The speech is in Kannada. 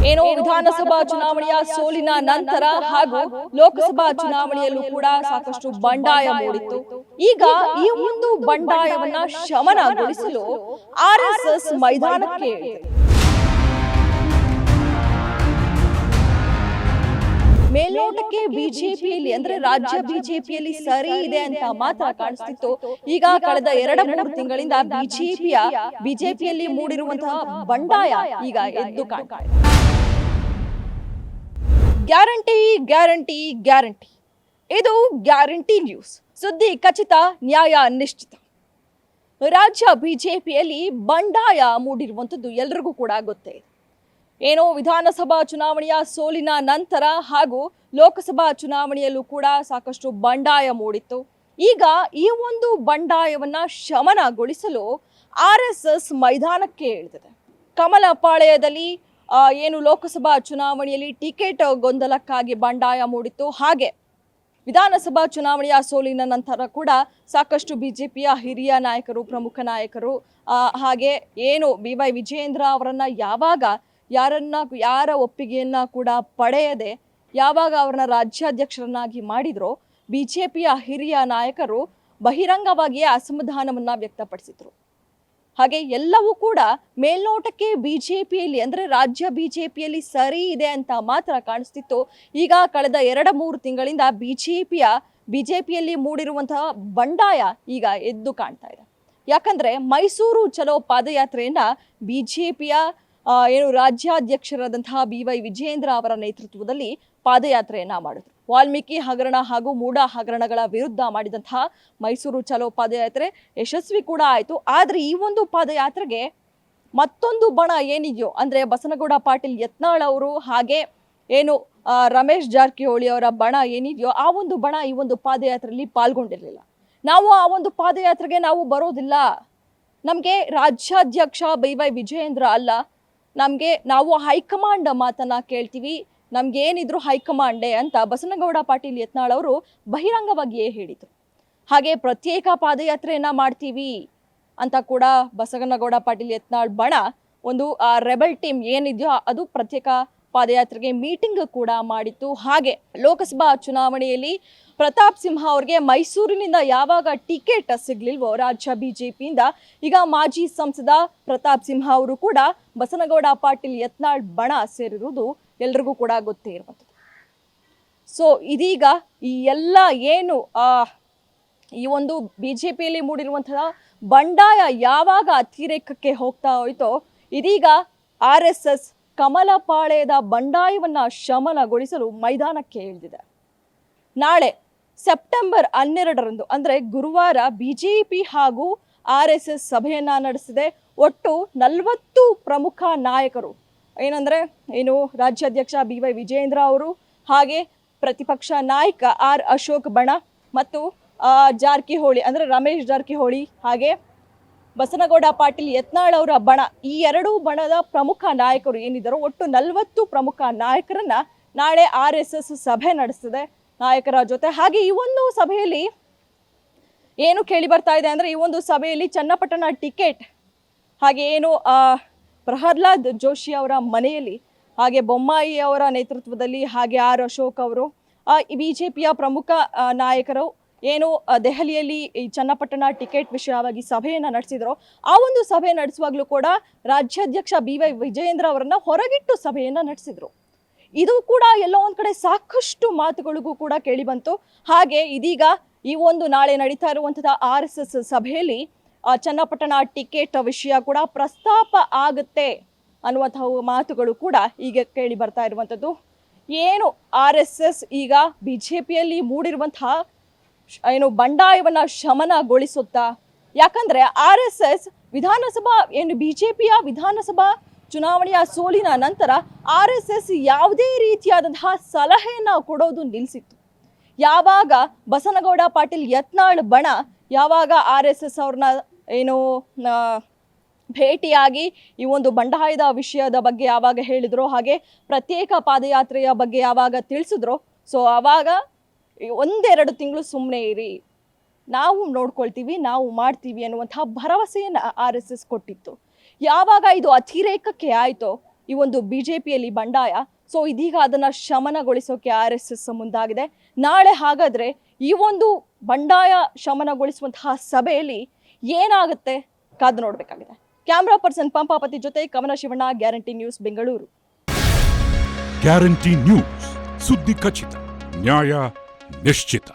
ಏನೋ ವಿಧಾನಸಭಾ ಚುನಾವಣೆಯ ಸೋಲಿನ ನಂತರ ಹಾಗೂ ಲೋಕಸಭಾ ಚುನಾವಣೆಯಲ್ಲೂ ಕೂಡ ಸಾಕಷ್ಟು ಬಂಡಾಯ ಮೂಡಿತ್ತು. ಈಗ ಈ ಒಂದು ಬಂಡಾಯವನ್ನ ಶಮನಗೊಳಿಸಲು ಆರ್ಎಸ್ಎಸ್ ಮೈದಾನಕ್ಕೆ ಇಳಿದಿದೆ. ಮೇಲ್ನೋಟಕ್ಕೆ ಬಿಜೆಪಿಯಲ್ಲಿ ಅಂದ್ರೆ ರಾಜ್ಯ ಬಿಜೆಪಿಯಲ್ಲಿ ಸರಿ ಇದೆ ಅಂತ ಮಾತ್ರ ಕಾಣಿಸ್ತಿತ್ತು. ಈಗ ಕಳೆದ 2-3 ತಿಂಗಳಿಂದ ಬಿಜೆಪಿಯಲ್ಲಿ ಮೂಡಿರುವಂತಹ ಬಂಡಾಯ ಈಗ ಎದ್ದು ಕಾಣ್ತಾ ಇದೆ. ಗ್ಯಾರಂಟಿ ಗ್ಯಾರಂಟಿ ಗ್ಯಾರಂಟಿ, ಇದು ಗ್ಯಾರಂಟಿ ನ್ಯೂಸ್. ಸುದ್ದಿ ಖಚಿತ, ನ್ಯಾಯ ನಿಶ್ಚಿತ. ರಾಜ್ಯ ಬಿಜೆಪಿಯಲ್ಲಿ ಬಂಡಾಯ ಮೂಡಿರುವಂಥದ್ದು ಎಲ್ರಿಗೂ ಕೂಡ ಗೊತ್ತೇ ಇದೆ. ಏನೋ ವಿಧಾನಸಭಾ ಚುನಾವಣೆಯ ಸೋಲಿನ ನಂತರ ಹಾಗೂ ಲೋಕಸಭಾ ಚುನಾವಣೆಯಲ್ಲೂ ಕೂಡ ಸಾಕಷ್ಟು ಬಂಡಾಯ ಮೂಡಿತ್ತು. ಈಗ ಈ ಒಂದು ಬಂಡಾಯವನ್ನ ಶಮನಗೊಳಿಸಲು ಆರ್ಎಸ್ಎಸ್ ಮೈದಾನಕ್ಕೆ ಇಳಿದಿದೆ. ಕಮಲ ಪಾಳೆಯದಲ್ಲಿ ಏನು ಲೋಕಸಭಾ ಚುನಾವಣೆಯಲ್ಲಿ ಟಿಕೆಟ್ ಗೊಂದಲಕ್ಕಾಗಿ ಬಂಡಾಯ ಮೂಡಿತ್ತು. ಹಾಗೆ ವಿಧಾನಸಭಾ ಚುನಾವಣೆಯ ಸೋಲಿನ ನಂತರ ಕೂಡ ಸಾಕಷ್ಟು ಬಿಜೆಪಿಯ ಹಿರಿಯ ನಾಯಕರು, ಪ್ರಮುಖ ನಾಯಕರು, ಹಾಗೆ ಏನು BY ವಿಜಯೇಂದ್ರ ಅವರನ್ನ ಯಾರ ಒಪ್ಪಿಗೆಯನ್ನ ಕೂಡ ಪಡೆಯದೆ ಯಾವಾಗ ಅವರನ್ನ ರಾಜ್ಯಾಧ್ಯಕ್ಷರನ್ನಾಗಿ ಮಾಡಿದ್ರೋ ಬಿಜೆಪಿಯ ಹಿರಿಯ ನಾಯಕರು ಬಹಿರಂಗವಾಗಿಯೇ ಅಸಮಾಧಾನವನ್ನ ವ್ಯಕ್ತಪಡಿಸಿದ್ರು. ಹಾಗೆ ಎಲ್ಲವೂ ಕೂಡ ಮೇಲ್ನೋಟಕ್ಕೆ ಬಿಜೆಪಿಯಲ್ಲಿ ಅಂದ್ರೆ ರಾಜ್ಯ ಬಿಜೆಪಿಯಲ್ಲಿ ಸರಿ ಇದೆ ಅಂತ ಮಾತ್ರ ಕಾಣಿಸ್ತಿತ್ತು. ಈಗ ಕಳೆದ 2-3 ತಿಂಗಳಿಂದ ಬಿಜೆಪಿಯಲ್ಲಿ ಮೂಡಿರುವಂತಹ ಬಂಡಾಯ ಈಗ ಎದ್ದು ಕಾಣ್ತಾ ಇದೆ. ಯಾಕಂದ್ರೆ ಮೈಸೂರು ಚಲೋ ಪಾದಯಾತ್ರೆಯನ್ನ ಬಿಜೆಪಿಯ ಏನು ರಾಜ್ಯಾಧ್ಯಕ್ಷರಾದಂತಹ BY ವಿಜಯೇಂದ್ರ ಅವರ ನೇತೃತ್ವದಲ್ಲಿ ಪಾದಯಾತ್ರೆಯನ್ನ ಮಾಡಿದ್ರು. ವಾಲ್ಮೀಕಿ ಹಗರಣ ಹಾಗೂ ಮೂಡ ಹಗರಣಗಳ ವಿರುದ್ಧ ಮಾಡಿದಂತಹ ಮೈಸೂರು ಚಲೋ ಪಾದಯಾತ್ರೆ ಯಶಸ್ವಿ ಕೂಡ ಆಯಿತು. ಆದರೆ ಈ ಒಂದು ಪಾದಯಾತ್ರೆಗೆ ಮತ್ತೊಂದು ಬಣ ಏನಿದೆಯೋ ಅಂದ್ರೆ ಬಸನಗೌಡ ಪಾಟೀಲ್ ಯತ್ನಾಳ್ ಅವರು ಹಾಗೆ ಏನು ರಮೇಶ್ ಜಾರಕಿಹೊಳಿ ಅವರ ಬಣ ಏನಿದೆಯೋ ಆ ಒಂದು ಬಣ ಈ ಒಂದು ಪಾದಯಾತ್ರೆಯಲ್ಲಿ ಪಾಲ್ಗೊಂಡಿರಲಿಲ್ಲ. ನಾವು ಆ ಒಂದು ಪಾದಯಾತ್ರೆಗೆ ನಾವು ಬರೋದಿಲ್ಲ, ನಮಗೆ ರಾಜ್ಯಾಧ್ಯಕ್ಷ BY ವಿಜಯೇಂದ್ರ ಅಲ್ಲ, ನಾವು ಹೈಕಮಾಂಡ್ ಮಾತನ್ನ ಕೇಳ್ತೀವಿ, ನಮ್ಗೆ ಏನಿದ್ರು ಹೈಕಮಾಂಡೇ ಅಂತ ಬಸನಗೌಡ ಪಾಟೀಲ್ ಯತ್ನಾಳ್ ಅವರು ಬಹಿರಂಗವಾಗಿಯೇ ಹೇಳಿದರು. ಹಾಗೆ ಪ್ರತ್ಯೇಕ ಪಾದಯಾತ್ರೆಯನ್ನ ಮಾಡ್ತೀವಿ ಅಂತ ಕೂಡ ಬಸನಗೌಡ ಪಾಟೀಲ್ ಯತ್ನಾಳ್ ಬಣ ಒಂದು ರೆಬಲ್ ಟೀಮ್ ಏನಿದೆಯೋ ಅದು ಪ್ರತ್ಯೇಕ ಪಾದಯಾತ್ರೆಗೆ ಮೀಟಿಂಗ್ ಕೂಡ ಮಾಡಿತ್ತು. ಹಾಗೆ ಲೋಕಸಭಾ ಚುನಾವಣೆಯಲ್ಲಿ ಪ್ರತಾಪ್ ಸಿಂಹ ಅವರಿಗೆ ಮೈಸೂರಿನಿಂದ ಯಾವಾಗ ಟಿಕೆಟ್ ಸಿಗ್ಲಿಲ್ವೋ ರಾಜ್ಯ ಬಿಜೆಪಿಯಿಂದ, ಈಗ ಮಾಜಿ ಸಂಸದ ಪ್ರತಾಪ್ ಸಿಂಹ ಅವರು ಕೂಡ ಬಸನಗೌಡ ಪಾಟೀಲ್ ಯತ್ನಾಳ್ ಬಣ ಸೇರಿರುವುದು ಎಲ್ರಿಗೂ ಕೂಡ ಗೊತ್ತೇ ಇರುವಂಥದ್ದು. ಸೊ ಇದೀಗ ಈ ಎಲ್ಲ ಏನು ಈ ಒಂದು ಬಿಜೆಪಿಯಲ್ಲಿ ಮೂಡಿರುವಂತಹ ಬಂಡಾಯ ಯಾವಾಗ ಅತಿರೇಕಕ್ಕೆ ಹೋಗ್ತಾ ಹೋಯ್ತೋ, ಇದೀಗ ಆರ್ಎಸ್ಎಸ್ ಕಮಲಪಾಳ್ಯದ ಬಂಡಾಯವನ್ನ ಶಮನಗೊಳಿಸಲು ಮೈದಾನಕ್ಕೆ ಇಳಿದಿದೆ. ನಾಳೆ ಸೆಪ್ಟೆಂಬರ್ 12ರಂದು ಅಂದ್ರೆ ಗುರುವಾರ ಬಿಜೆಪಿ ಹಾಗೂ ಆರ್ಎಸ್ಎಸ್ ಸಭೆಯನ್ನ ನಡೆಸಿದೆ. ಒಟ್ಟು 40 ಪ್ರಮುಖ ನಾಯಕರು ಏನು ರಾಜ್ಯಾಧ್ಯಕ್ಷ BY ವಿಜಯೇಂದ್ರ ಅವರು, ಹಾಗೆ ಪ್ರತಿಪಕ್ಷ ನಾಯಕ R ಅಶೋಕ್ ಬಣ ಮತ್ತು ಜಾರಕಿಹೊಳಿ ಅಂದ್ರೆ ರಮೇಶ್ ಜಾರಕಿಹೊಳಿ ಹಾಗೆ ಬಸನಗೌಡ ಪಾಟೀಲ್ ಯತ್ನಾಳ್ ಅವರ ಬಣ, ಈ 2 ಬಣದ ಪ್ರಮುಖ ನಾಯಕರು ಏನಿದ್ದಾರೋ ಒಟ್ಟು 40 ಪ್ರಮುಖ ನಾಯಕರನ್ನ ನಾಳೆ ಆರ್ಎಸ್ಎಸ್ ಸಭೆ ನಡೆಸಿದೆ ನಾಯಕರ ಜೊತೆ. ಹಾಗೆ ಈ ಒಂದು ಸಭೆಯಲ್ಲಿ ಏನು ಕೇಳಿ ಬರ್ತಾ ಇದೆ ಅಂದ್ರೆ ಈ ಒಂದು ಸಭೆಯಲ್ಲಿ ಚನ್ನಪಟ್ಟಣ ಟಿಕೆಟ್ ಹಾಗೆ ಏನು ಪ್ರಹ್ಲಾದ್ ಜೋಶಿ ಅವರ ಮನೆಯಲ್ಲಿ ಹಾಗೆ ಬೊಮ್ಮಾಯಿ ಅವರ ನೇತೃತ್ವದಲ್ಲಿ ಹಾಗೆ R ಅಶೋಕ್ ಅವರು ಬಿಜೆಪಿಯ ಪ್ರಮುಖ ನಾಯಕರು ಏನು ದೆಹಲಿಯಲ್ಲಿ ಈ ಚನ್ನಪಟ್ಟಣ ಟಿಕೆಟ್ ವಿಷಯವಾಗಿ ಸಭೆಯನ್ನ ನಡೆಸಿದ್ರು. ಆ ಒಂದು ಸಭೆ ನಡೆಸುವಾಗಲೂ ಕೂಡ ರಾಜ್ಯಾಧ್ಯಕ್ಷ BY ವಿಜಯೇಂದ್ರ ಅವರನ್ನ ಹೊರಗಿಟ್ಟು ಸಭೆಯನ್ನ ನಡೆಸಿದ್ರು. ಇದು ಕೂಡ ಎಲ್ಲೋ ಒಂದ್ ಕಡೆ ಸಾಕಷ್ಟು ಮಾತುಗಳಿಗೂ ಕೂಡ ಕೇಳಿ ಬಂತು. ಹಾಗೆ ಇದೀಗ ಈ ಒಂದು ನಾಳೆ ನಡೀತಾ ಇರುವಂತಹ ಆರ್ಎಸ್ಎಸ್ ಸಭೆಯಲ್ಲಿ ಚನ್ನಪಟ್ಟಣ ಟಿಕೆಟ್ ವಿಷಯ ಕೂಡ ಪ್ರಸ್ತಾಪ ಆಗುತ್ತೆ ಅನ್ನುವಂತಹ ಮಾತುಗಳು ಕೂಡ ಈಗ ಕೇಳಿ ಬರ್ತಾ ಇರುವಂಥದ್ದು. ಏನು ಆರ್ಎಸ್ಎಸ್ ಈಗ ಬಿಜೆಪಿಯಲ್ಲಿ ಮೂಡಿರುವಂತಹ ಏನು ಬಂಡಾಯವನ್ನ ಶಮನಗೊಳಿಸುತ್ತಾ? ಯಾಕಂದ್ರೆ ಆರ್ಎಸ್ಎಸ್ ಬಿಜೆಪಿಯ ವಿಧಾನಸಭಾ ಚುನಾವಣೆಯ ಸೋಲಿನ ನಂತರ ಆರ್ಎಸ್ಎಸ್ ಯಾವುದೇ ರೀತಿಯಾದಂತಹ ಸಲಹೆಯನ್ನ ಕೊಡೋದು ನಿಲ್ಲಿಸಿತ್ತು. ಯಾವಾಗ ಬಸನಗೌಡ ಪಾಟೀಲ್ ಯತ್ನಾಳ್ ಬಣ ಯಾವಾಗ RSS ಅವ್ರನ್ನ ಭೇಟಿಯಾಗಿ ಈ ಒಂದು ಬಂಡಾಯದ ವಿಷಯದ ಬಗ್ಗೆ ಯಾವಾಗ ಹೇಳಿದ್ರು, ಹಾಗೆ ಪ್ರತ್ಯೇಕ ಪಾದಯಾತ್ರೆಯ ಬಗ್ಗೆ ಯಾವಾಗ ತಿಳಿಸಿದ್ರು, ಸೊ ಆವಾಗ 1-2 ತಿಂಗಳು ಸುಮ್ಮನೆ ಇರಿ, ನಾವು ನೋಡ್ಕೊಳ್ತೀವಿ, ನಾವು ಮಾಡ್ತೀವಿ ಅನ್ನುವಂತಹ ಭರವಸೆಯನ್ನು RSS ಕೊಟ್ಟಿತ್ತು. ಯಾವಾಗ ಇದು ಅತಿರೇಕಕ್ಕೆ ಆಯಿತೋ ಈ ಒಂದು ಬಿಜೆಪಿಯಲ್ಲಿ ಬಂಡಾಯ. ಸೊ ಇದೀಗ ಅದನ್ನ ಶಮನಗೊಳಿಸೋಕೆ RSS ಮುಂದಾಗಿದೆ. ನಾಳೆ ಹಾಗಾದ್ರೆ ಈ ಒಂದು ಬಂಡಾಯ ಶಮನಗೊಳಿಸುವಂತಹ ಸಭೆಯಲ್ಲಿ ಏನಾಗುತ್ತೆ ಕಾದು ನೋಡಬೇಕಾಗಿದೆ. ಕ್ಯಾಮ್ರಾ ಪರ್ಸನ್ ಪಂಪಾಪತಿ ಜೊತೆ ಕವನ Shivanna, guarantee news, Bengaluru. Guarantee news, ಸುದ್ದಿ ಖಚಿತ, ನ್ಯಾಯ ನಿಶ್ಚಿತ.